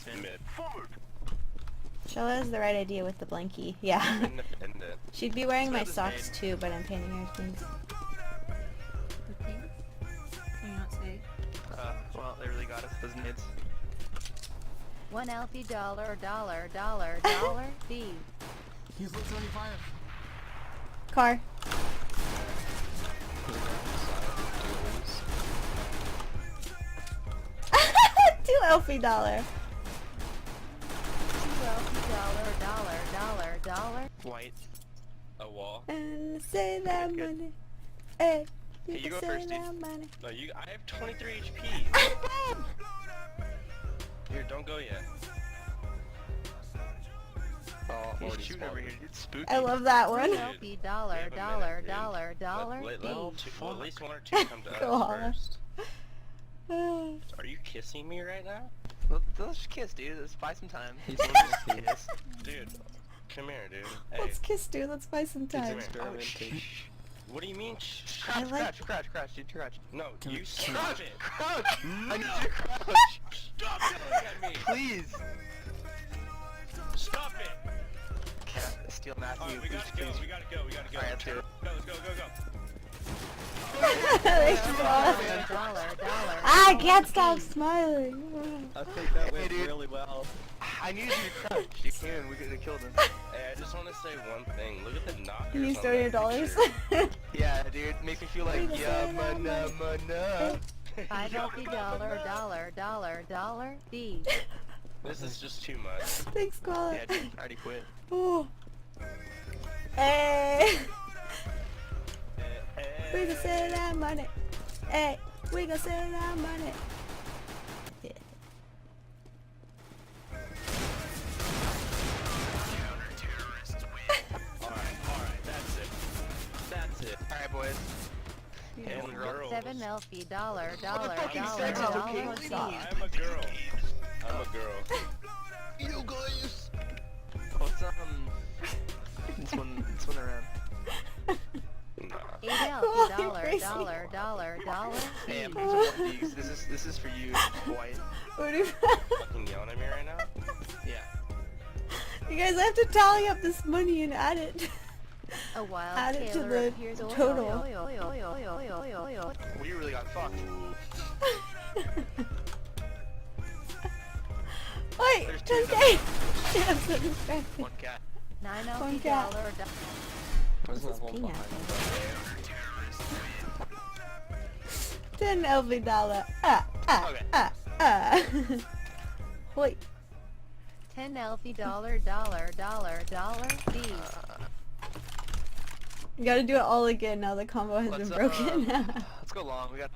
Mid. Shella has the right idea with the blankie. Yeah. Independent. She'd be wearing my Let's socks mid. too, but I'm painting her things. The pink? Can you not say? Well, they really got us. Those nids. One Alfie dollar B. He's lit 75. Car. $2 Elfie dollar. Two Alfie dollar. White. A wall. And say that Good, good. money. Hey, Hey, you can go say first, that dude. money. No, I have 23 HP. Here, don't go yet. Oh, he's already shooting spawned. over here. It's spooky. I love that Three one. Alfie We dollar have a minute, dude. Let B. at least one or two come to us God. first. Are you kissing me right now? Let's just kiss, dude. Let's buy some time. He's Kiss. Dude, come here, dude. Hey, Let's kiss, dude. Let's buy some time. experimentation. what do you mean? I like- Crouch, dude, crouch. No, Can you we- stop it! Crouch! I need No. you to crouch! Stop yelling at me! Please! Stop it! Can't steal Matthew, Alright, we please, gotta go, please. we gotta go. Alright, let's do it. Go, let's go. They smile. Dollar. Ah, I can't stop smiling. I think that Hey, went dude. really well. I needed you to crouch. You can, we could have killed him. Hey, I just want to say one thing. Look at the knockers. Can you on store that your dollars? picture. Yeah, dude, makes me feel like, Wait a yeah, second, mana. Five Alfie dollar B. This is just too much. Thanks, Koala. Yeah, dude, I already quit. Oh. Hey. We gonna save that money. Hey, we gonna save that money. Yeah. Alright, that's it. Alright, boys. And girls. Seven Alfie dollar fucking sex is okay. C. I'm a girl. I'm a girl. You guys. What's, this one around. Nah. Eight Oh, Alfie you're crazy. dollar Hey, I'm B. using one of these. This is for you, White. What do Fucking yelling at me right now? Yeah. you guys have to tally up this money and add it. A wild Add it to Taylor the appears. total. We really got fucked. Wait, There's two 10K. Shit, I'm so distracted. One cat. Nine One Alfie cat. dollar. There's This is another one peanut. behind. 10 LV dollar. Okay. Wait. 10 Alfie dollar B. You gotta do it all again now the combo has Let's, been broken. Let's go long. We got.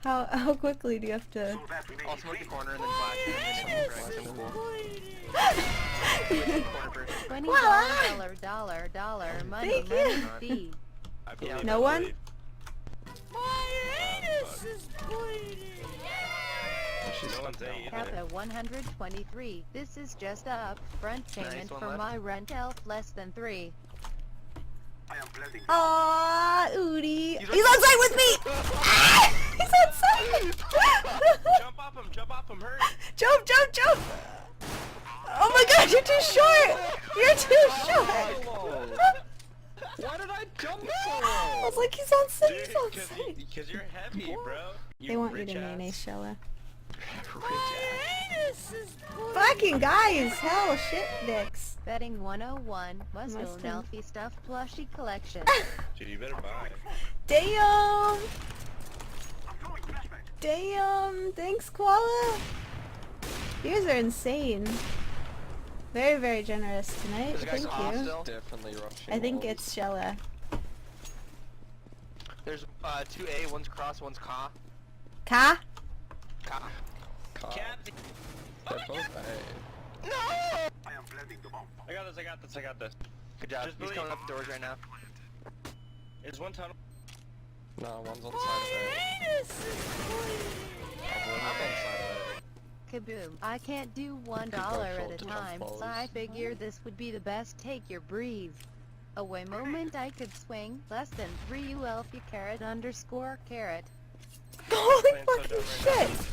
How quickly do you have to? I'll smoke the corner and then flash and then drag some cool. Corner first. $20 money Thank you. B. I believe No I one? believe. No one's A either. Kappa 123. This is just a upfront payment one for left. my rent elf less than 3. Aww, Udi. He's He's on site with me! Ah, he's on site! Jump off him, hurry! Jump! Oh my god, you're too short! You're too short! Why did I jump so I low? was like, he's on site, Dude, he's on site. because you're heavy, bro. They want you rich to ass. mayonnaise Shella. Rich Fucking guys, hell, shit dicks. Betting 101 Mustang Mustang. Elfie stuffed plushie collection. Dude, you better buy. Damn! Damn! Thanks, Koala! You guys are insane. Very, very generous tonight. There's a guy Thank off you. still. Definitely rushing. I think walls. it's Shella. There's 2A, one's cross, one's ka. Ka? Ka. Captain! They're both A. No! I got this. Good job. Just He's believe. coming up the doors right now. Is one tunnel? No, one's on the side of A. Probably not on the side of A. Kaboom. I can't do $1 at a time, so I figured this would be the best take your breathe. Away moment I could swing, less than 3 you Elfie carrot underscore carrot. Holy Playing so fucking dumb right shit!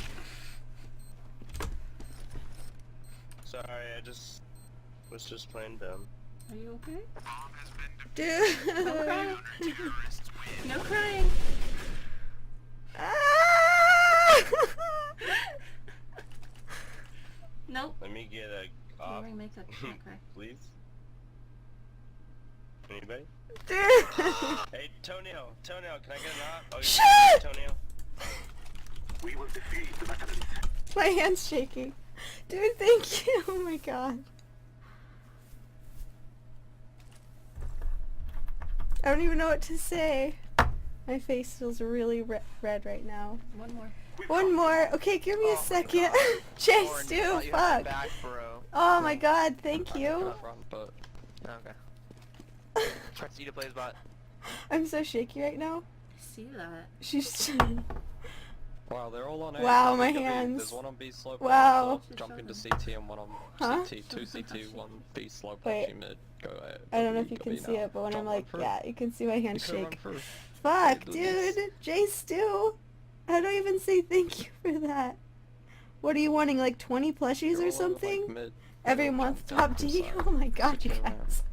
Sorry, I just was just playing dumb. Are you okay? Dude. No crying. No crying. Ah! Nope. Let me get a off, Wearing makeup. Can't cry. please. Anybody? Dude. Hey, Toenail, Toenail, can I get an off? Oh, you Shit! Toenail. My hand's shaking. Dude, thank you. Oh my god. I don't even know what to say. My face feels really red right now. One more. One more. Okay, give me a Oh my second. God. Chase, Orange, dude, thought you had fuck. my back, bro. Oh my god, thank I'm you. gonna run, but Okay. Trust you to play his bot. I'm so shaky right now. I see that. She's... wow, they're all on A. Wow, my B. hands. There's one on B slope. Wow. Jump into CT and one on Huh? CT. Two CT, one B slope. Wait. Actually mid. Go A. I don't know if Go you can B see now. it, but when Don't I'm run like, through. yeah, you can see my hand You could've run shake. through. Fuck, do this. dude. Jay Stu. How do I even say thank you for that? What are you wanting, like 20 plushies You're or all on, something? Like, mid. Every Jump month, down top to the D? side. Oh my god, you Switching around. guys.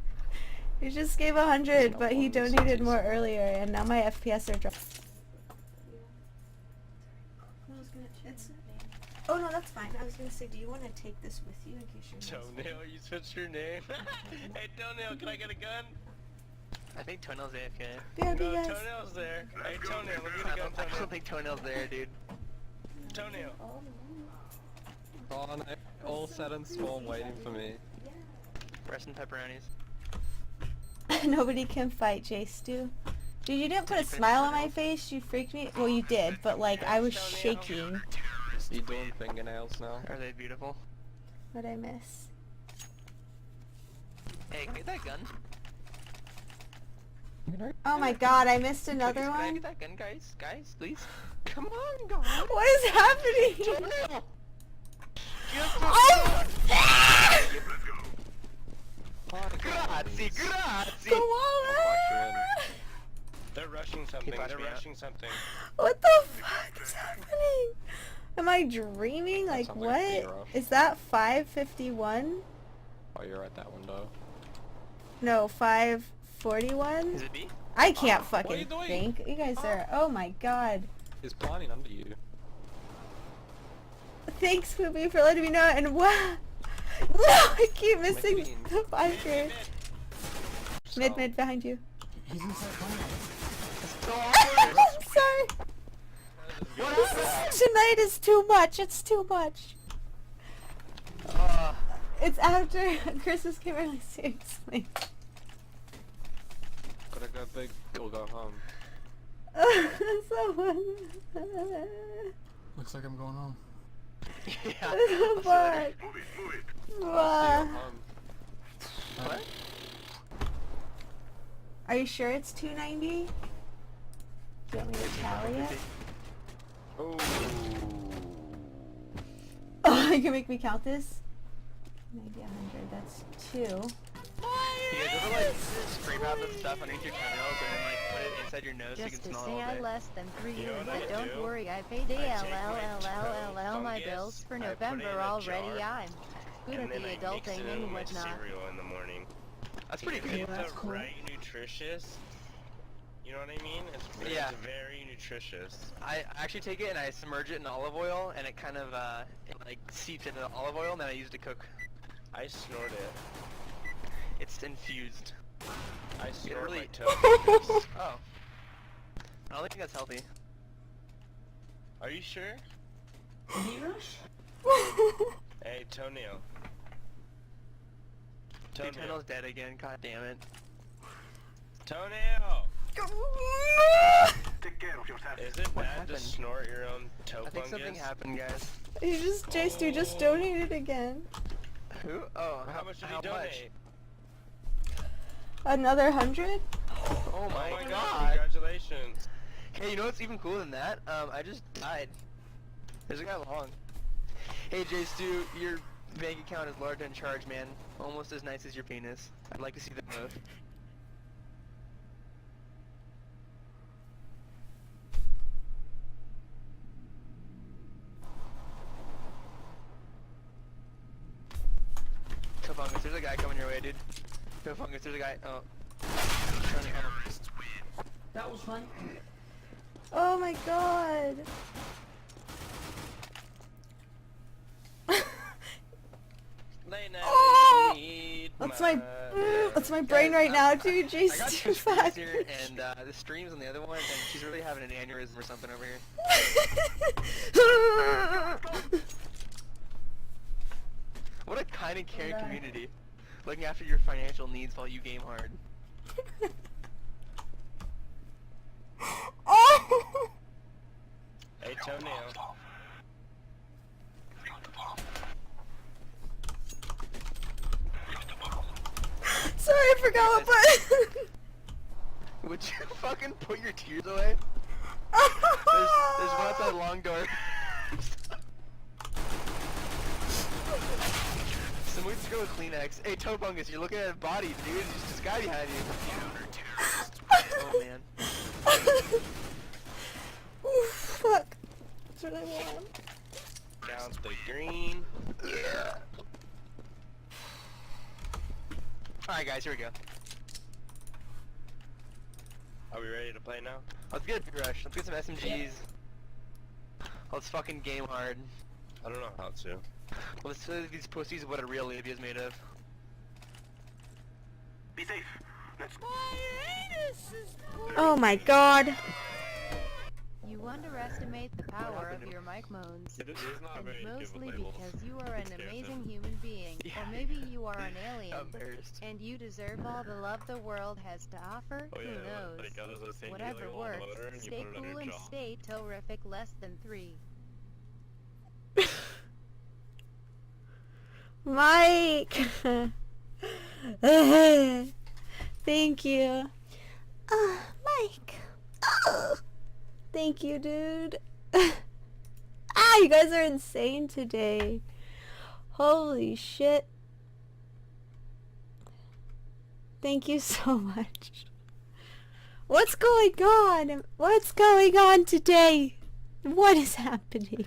He just gave 100, no but he one donated CTs. more earlier, and now my FPS are dropping. Oh no, that's fine. I was gonna say, do you want to take this with you in case you're Toenail, you switched your name. Hey, Toenail, can I get a gun? I think Toenail's AFK. BRB, No, guys. Toenail's there. Hey, Toenail, let me I get a gun, don't Toenail. think Toenail's there, dude. Toenail. Oh, no, all set and spawn waiting for me. Breast and pepperonis. Nobody can fight Jay Stu. Dude, you didn't put a smile on my face. You freaked me. Well, you did, but like I was shaking. You doing fingernails now? Are they beautiful? What'd I miss? Hey, can I get that gun? Oh my god, I missed another Please, Can I one. get that gun, guys? Guys, please? Come on, guys! What is happening? Toenail! Oh! Grazie, grazie! Koala! They're rushing something. flash They're me out. rushing something. What the fuck is happening? Am I dreaming? Like sounds like a what? B-rush. Is that 551? Oh, you're at that window. No, 541? Is it B? I can't What are fucking you doing? think. You guys are. Oh my god. He's planning under you. Thanks, Poopy, for letting me know. And wow. No, I keep missing Mid. the 5 grade. Mid, So- mid, behind you. He's inside playing. I'm sorry. Tonight is too much. It's too much. It's after Christmas came early, seriously. Gotta go big or go home. Looks like I'm going home. Yeah. Fuck. Stay Wow. home. What? Are you sure it's 290? Do you want me to tally it? Oh. Oh, you can make me count this? Maybe 100. That's 2. You guys ever like spray map and stuff underneath your toenails and then like put it inside your nose so you Just can to smell say it all I day? less than 3 You know years, what I but don't do? worry, I paid I take my my toe bills for fungus, I put it November in a already. jar, I'm good and at then the I mix adulting it in and my whatnot. cereal in the morning. That's pretty Because good. It's That's cool. right nutritious. You know what I mean? Yeah. It's very nutritious. I actually take it and I submerge it in olive oil and it kind of it like seeps into the olive oil and then I use it to cook. I snort it. It's infused. I snort really- my toe. Oh. I don't think that's healthy. Are you sure? Hey, Toenail. Dude, Toenail. toenail's dead again, god damn it. Toenail! Is it bad happened? to snort your own toe I think something fungus? happened, guys. You just, J-Stu just donated again. Who? Oh, How much did how he donate? Another 100? Oh my God! god. Congratulations! Hey, you know what's even cooler than that? I just died. There's a guy long. Hey, J Stu, your bank account is large and charged, man. Almost as nice as your penis. I'd like to see them both. there's a guy coming your way, dude. No fungus, there's a guy. Oh. That was fun. Oh my god. Lay now, Oh! need That's my brain right now, dude. I got Jace, two too streams fast. here, and the stream's on the other one, and she's really having an aneurysm or something over here. What a kind and caring community. Looking after your financial needs while you game hard. Oh! Hey, toenail. Sorry, I forgot what button. Would you fucking put your tears away? There's one outside long door. Someone just go with Kleenex. Hey, Toebungus, you're looking at a body, dude. There's just this guy behind you. Oh, man. Oof, fuck. That's really warm. Count the green. Yeah. Alright, guys, here we go. Are we ready to play now? Let's get a rush. Let's get some SMGs. Let's fucking game hard. I don't know how to. Let's show these pussies what a real Libya is made of. Be safe. Let's go. Oh my god. You underestimate the power of your mic moans. It is not And very mostly good with labels. because you are an Scares amazing them. human being. Yeah. Or maybe you are an alien. I'm embarrassed. And you deserve all the love the world has to offer? Oh, yeah, Who knows? like, I was saying, you, Whatever like, hold the works, motor and you stay put it on cool your and jaw. stay terrific less than 3. Mike. Thank you. Mike. Thank you, dude. You guys are insane today. Holy shit. Thank you so much. What's going on? What's going on today? What is happening?